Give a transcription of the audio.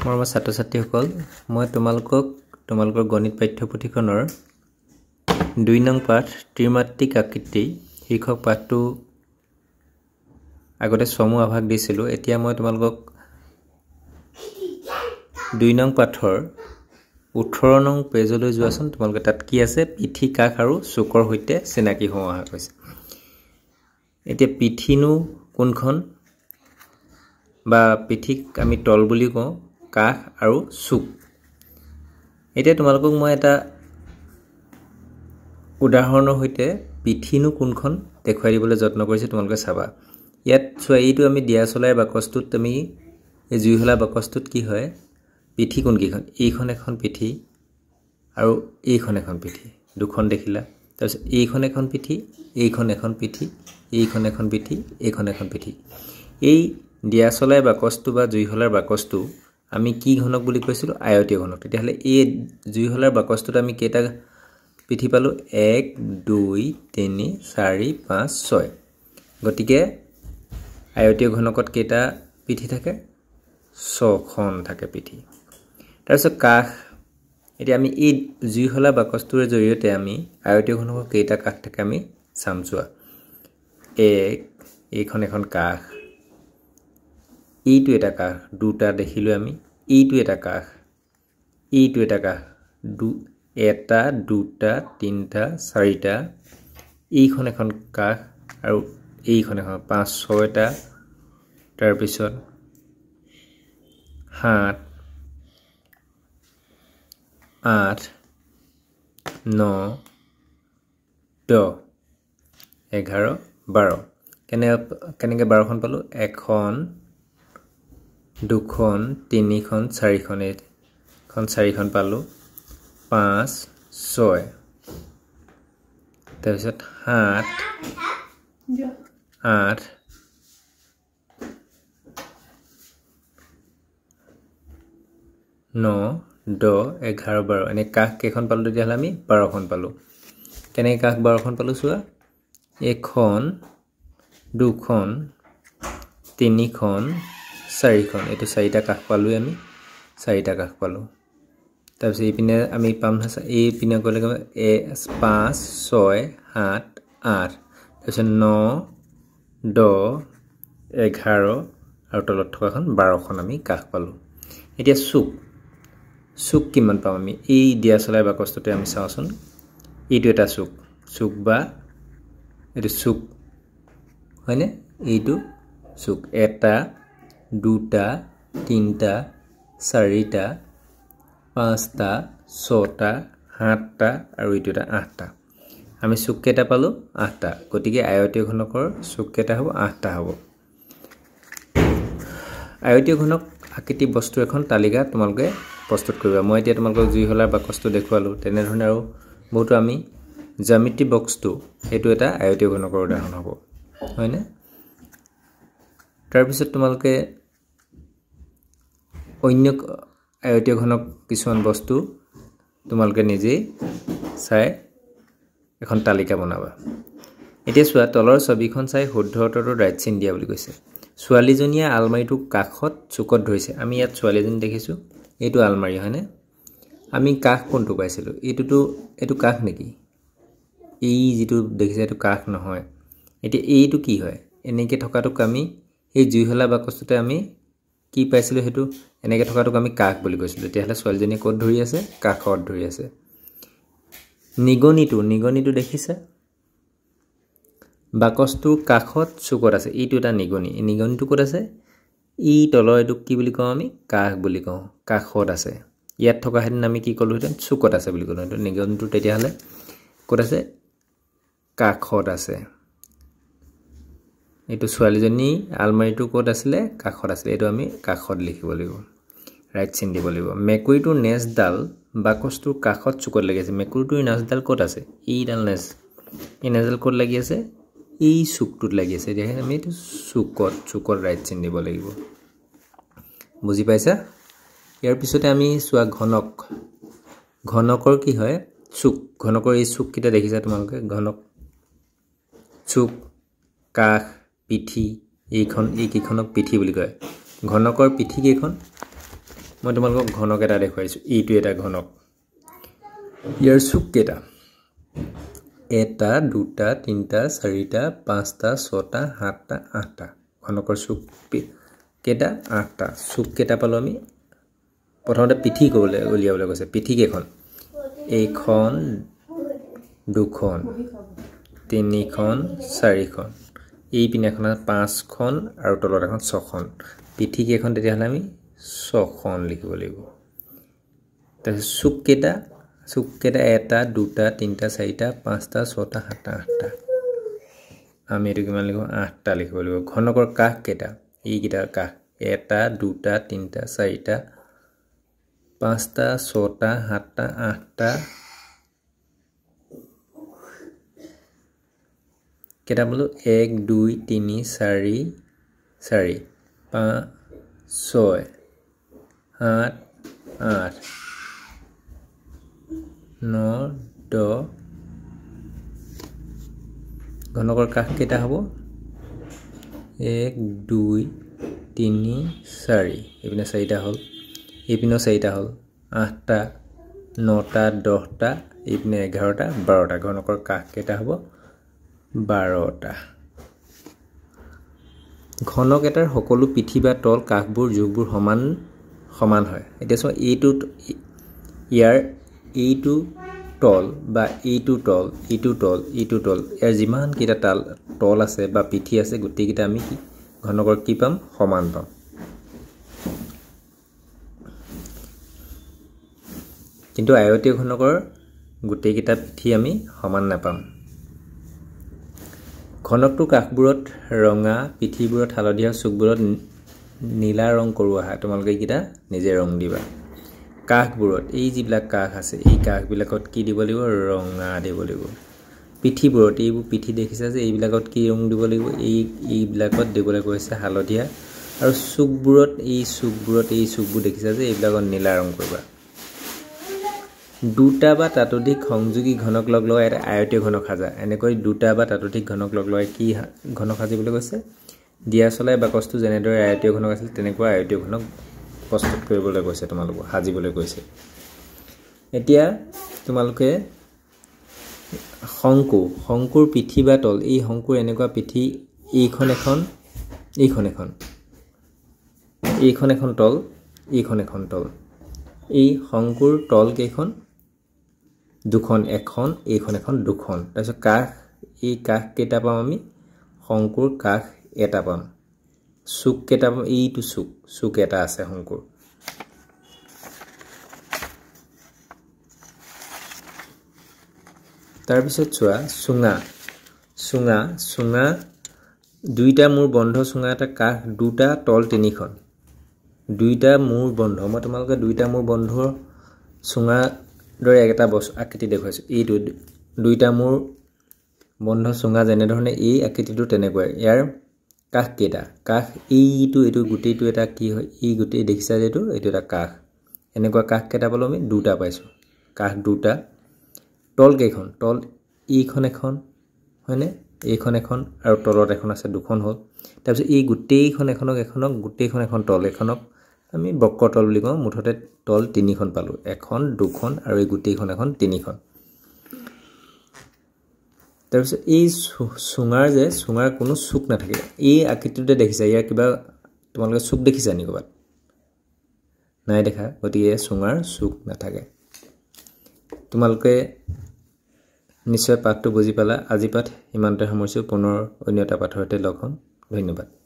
মৰমৰ ছাত্ৰ-ছাত্ৰীসকল মই তোমালোকৰ গণিত পাঠ্যপুথিখনৰ ২ নং পাঠ ত্ৰিমাত্ৰিক আকৃতি শীৰ্ষক পাঠটো আগতে সমূহ আভাস দিছিলোঁ। এতিয়া মই তোমালোকক ২ নং পাঠৰ ১৮ নং পেজলৈ যোৱাচোন। তোমালোকে তাত কি আছে পিঠি কাষ আৰু চুকৰ সৈতে চিনাকি হোৱা অহা কৈছে। এতিয়া পিঠিনো কোনখন বা পিঠিক আমি তল বুলি কওঁ, কাষ আৰু চুক। এতিয়া তোমালোকক মই এটা উদাহৰণৰ সৈতে পিঠিনো কোনখন দেখুৱাই দিবলৈ যত্ন কৰিছোঁ। তোমালোকে চাবা ইয়াত চোৱা, এইটো আমি দিয়া চলাই বাকচটোত আমি এই জুইশলা বাকচটোত কি হয়, পিঠি কোনকেইখন, এইখন এখন পিঠি আৰু এইখন এখন পিঠি, দুখন দেখিলা। তাৰপিছত এইখন এখন পিঠি, এইখন এখন পিঠি, এইখন এখন পিঠি, এইখন এখন পিঠি। এই দিয়া চলাই বাকচটো বা জুইশলাৰ বাকচটো আমি কি ঘনক বুলি কৈছিলোঁ, আয়তীয় ঘনক। তেতিয়াহ'লে এই জুইশলাৰ বাকচটোত আমি কেইটা পিঠি পালোঁ, ১ ২ ৩ ৪ ৫ ৬। গতিকে আয়তীয় ঘনকত কেইটা পিঠি থাকে, ৬খন থাকে পিঠি। তাৰপিছত কাষ, এতিয়া আমি এই জুইশলা বাকচটোৰ জৰিয়তে আমি আয়তীয় ঘনকৰ কেইটা কাষ থাকে আমি চাম চোৱা। ১, এইখন এখন কাষ, এইটো এটা কাষ, দুটা দেখিলোঁ আমি, এইটো এটা কাষ, এইটো এটা কাষ, এটা দুটা তিনিটা চাৰিটা, এইখন এখন কাষ আৰু এইখন এখন ৫ ৬টা, তাৰপিছত ৭ ৮ ৯ ১০ ১১ ১২। কেনেকৈ ১২খন পালোঁ, এখন দুখন তিনিখন চাৰিখন, এইখন চাৰিখন পালোঁ, ৫ ৬, তাৰপিছত ৭ ৮ ৯ ১০ ১১ ১২। এনে কাষ কেইখন পালোঁ, তেতিয়াহ'লে আমি ১২খন পালোঁ। কেনেকৈ কাষ ১২খন পালোঁ চোৱা, এখন দুখন তিনিখন চাৰিখন, এইটো চাৰিটা কাষ পালোঁৱেই আমি, চাৰিটা কাষ পালোঁ। তাৰপিছত এইপিনে আমি পাম নহয়, এইপিনে গ'লে ৫ ৬ ৭ ৮, তাৰপিছত ৯ ১০ ১১ আৰু তলত থকাখন ১২খন আমি কাষ পালোঁ। এতিয়া চুক কিমান পাম আমি, এই দিয়া চলাই বাকচটোতে আমি চাওঁচোন। এইটো এটা চুক বা এইটো চুক হয়নে, এইটো চুক। এটা দুটা তিনিটা চাৰিটা পাঁচটা ছটা সাতটা আৰু এইটো এটা ৮টা। আমি চুক কেইটা পালোঁ, ৮টা। গতিকে আয়তীয় ঘনকৰ চুক কেইটা হ'ব, ৮টা হ'ব। আয়তীয় ঘনক আকৃতি বস্তু এখন তালিকা তোমালোকে প্ৰস্তুত কৰিবা। মই এতিয়া তোমালোকক জুইশলাৰ বাকচটো দেখুৱালোঁ, তেনেধৰণে আৰু বহুতো আমি জ্যামিতি বক্সটো, সেইটো এটা আয়তীয় ঘনকৰ উদাহৰণ হ'ব, হয়নে। তাৰপিছত তোমালোকে অন্য আয়তীয় ঘনক কিছুমান বস্তু তোমালোকে নিজেই চাই এখন তালিকা বনাবা। এতিয়া চোৱা, তলৰ ছবিখন চাই শুদ্ধ উত্তৰটো ৰাইট চিন দিয়া বুলি কৈছে। ছোৱালীজনীয়ে আলমাৰিটোৰ কাষত চুকত ধৰিছে। আমি ইয়াত ছোৱালীজনী দেখিছোঁ, এইটো আলমাৰি হয়নে। আমি কাষ কোনটো পাইছিলোঁ, এইটো কাষ নেকি, এই যিটো দেখিছে এইটো কাষ নহয়। এতিয়া এইটো কি হয়, এনেকৈ থকাটোক আমি এই জুইশলা বাকচটোতে আমি কি পাইছিলোঁ, সেইটো এনেকৈ থকাটোক আমি কাষ বুলি কৈছিলোঁ। তেতিয়াহ'লে ছোৱালীজনীয়ে ক'ত ধৰি আছে, কাষত ধৰি আছে। নিগনিটো দেখিছে, বাকচটোৰ কাষত চুকত আছে, এইটো এটা নিগনি। এই নিগনিটো ক'ত আছে, এই তলৰ এইটোক কি বুলি কওঁ আমি, কাষ বুলি কওঁ, কাষত আছে। ইয়াত থকা হেঁতেন আমি কি ক'লোহেঁতেন, চুকত আছে বুলি ক'লোহেঁতেন। নিগনিটো তেতিয়াহ'লে ক'ত আছে, কাষত আছে। এইটো ছোৱালীজনী আলমাৰিটো ক'ত আছিলে, কাষত আছিলে। এইটো আমি কাষত লিখিব লাগিব, ৰাইট চিন দিব লাগিব। মেকুৰীটোৰ নেজডাল বাকচটোৰ কাষত চুকত লাগি আছে। মেকুৰীটোৰ নেজডাল ক'ত আছে, এইডাল নেজ, এই নেজডাল ক'ত লাগি আছে, এই চুকটোত লাগি আছে। এতিয়া আমি এইটো চুকত ৰাইট চিন দিব লাগিব। বুজি পাইছা। ইয়াৰ পিছতে আমি চোৱা ঘনকৰ কি হয়, চুক। ঘনকৰ এই চুককেইটা দেখিছা তোমালোকে, ঘনক চুক কাষ পিঠি, এইকেইখনক পিঠি বুলি কয়। ঘনকৰ পিঠি কেইখন, মই তোমালোকক ঘনক এটা দেখুৱাইছোঁ এইটো এটা ঘনক ইয়াৰ চুক কেইটা এটা দুটা তিনিটা চাৰিটা পাঁচটা ছটা সাতটা আঠটা ঘনকৰ চুক কেইটা আঠটা চুক কেইটা পালোঁ আমি প্ৰথমতে পিঠি ক'বলৈ উলিয়াবলৈ কৈছে পিঠি কেইখন এইখন দুখন তিনিখন চাৰিখন এই পিনে এখন পাঁচখন আৰু তলত এখন ছখন পিঠি কেইখন তেতিয়াহ'লে আমি ছখন লিখিব লাগিব তাৰপিছত চুক কেইটা এটা দুটা তিনিটা চাৰিটা পাঁচটা ছটা সাতটা আঠটা আমি এইটো কিমান লিখোঁ আঠটা লিখিব লাগিব ঘনকৰ কাষ কেইটা এইকেইটা কাষ এটা দুটা তিনিটা চাৰিটা পাঁচটা ছটা সাতটা আঠটা কেইটা বোলো 1 2 3 4 4 5 6 7 8 9 10 ঘনকৰ কাষ কেইটা হ'ব 1 2 3 4 এইপিনে 4টা হ'ল এইপিনে 4টা হ'ল 8টা 9টা 10টা এইপিনে 11টা 12টা ঘনকৰ কাষ কেইটা হ'ব 12টা ঘনক এটাৰ সকলো পিঠি বা তল কাষবোৰ যোগবোৰ সমান হয় এতিয়া চোৱা এইটো ইয়াৰ এইটো তল বা এইটো তল ইয়াৰ যিমান কেইটা তল আছে বা পিঠি আছে গোটেই কেইটা আমি কি ঘনকৰ কি পাম সমান পাম কিন্তু আয়তীয় ঘনকৰ গোটেই কেইটা পিঠি আমি সমান নাপাম ঘনকটো কাষবোৰত ৰঙা পিঠিবোৰত হালধীয়া চুকবোৰত নীলা ৰং কৰোৱা হয় তোমালোকে এইকেইটা নিজে ৰং দিবা কাষবোৰত এই যিবিলাক কাষ আছে এই কাষবিলাকত কি দিব লাগিব ৰঙা দিব লাগিব পিঠিবোৰত এইবোৰ পিঠি দেখিছা যে এইবিলাকত কি ৰং দিব লাগিব এইবিলাকত দিবলৈ কৈছে হালধীয়া আৰু চুকবোৰত এই চুকবোৰ দেখিছা যে এইবিলাকত নীলা ৰং কৰিবা দুটা বা তাতোধিক সংযোগী ঘনক লগ লগাই এটা আয়তীয় ঘনক সাজা এনেকৈ দুটা বা তাতোধিক ঘনক লগ লগাই কি ঘনক সাজিবলৈ কৈছে দিয়া চলাই বাকসটো যেনেদৰে আয়তীয় ঘনক আছিল তেনেকুৱা আয়তীয় ঘনক প্ৰস্তুত কৰিবলৈ কৈছে তোমালোকক সাজিবলৈ কৈছে এতিয়া তোমালোকে শংকুৰ পিঠি বা তল এই শংকুৰ এনেকুৱা পিঠি এইখন এখন তল এই শংকুৰ তল কেইখন দুখন এখন এইখন এখন দুখন তাৰপিছত কাষ এই কাষ কেইটা পাম আমি শংকুৰ কাষ এটা পাম চুক কেইটা পাম এইটো চুক এটা আছে শংকুৰ তাৰপিছত চোৱা চুঙা দুইটা মূৰ বন্ধ চুঙা এটা কাষ দুটা তল তিনিখন দুইটা মূৰ বন্ধ মই তোমালোকে দুইটা মূৰ বন্ধৰ চুঙা দৰে এটা আকৃতি দেখুৱাইছো এইটো দুইটা মূৰ বন্ধ চুঙা যেনে ধৰণে এই আকৃতিটো তেনেকৈ ইয়াৰ কাষ কেইটা কাষ এইটো গোটেইটো এটা কি হয় এই গোটেই দেখিছা যে এইটো এটা কাষ এনেকুৱা কাষ কেইটা পালো আমি দুটা পাইছো কাষ দুটা তল কেইখন তল এইখন এখন হয়নে এইখন এখন আৰু তলত এখন আছে দুখন হ'ল তাৰপিছত এই গোটেইখন এখন তল এখনক আমি বক্ৰতল বুলি কওঁ মুঠতে তল তিনিখন পালো এখন দুখন আৰু এই গোটেইখন এখন তিনিখন তাৰপিছত এই চুঙাৰ কোনো চুক নাথাকে এই আকৃতিতে দেখিছা ইয়াৰ কিবা তোমালোকে চুক দেখিছা নি ক'বাত নাই দেখা গতিকে চুঙাৰ চুক নাথাকে তোমালোকে নিশ্চয় পাঠটো বুজি পালা আজি পাঠ ইমানতে সামৰিছোঁ পুনৰ অন্য এটা পাঠৰ সৈতে লগ হ'ম ধন্যবাদ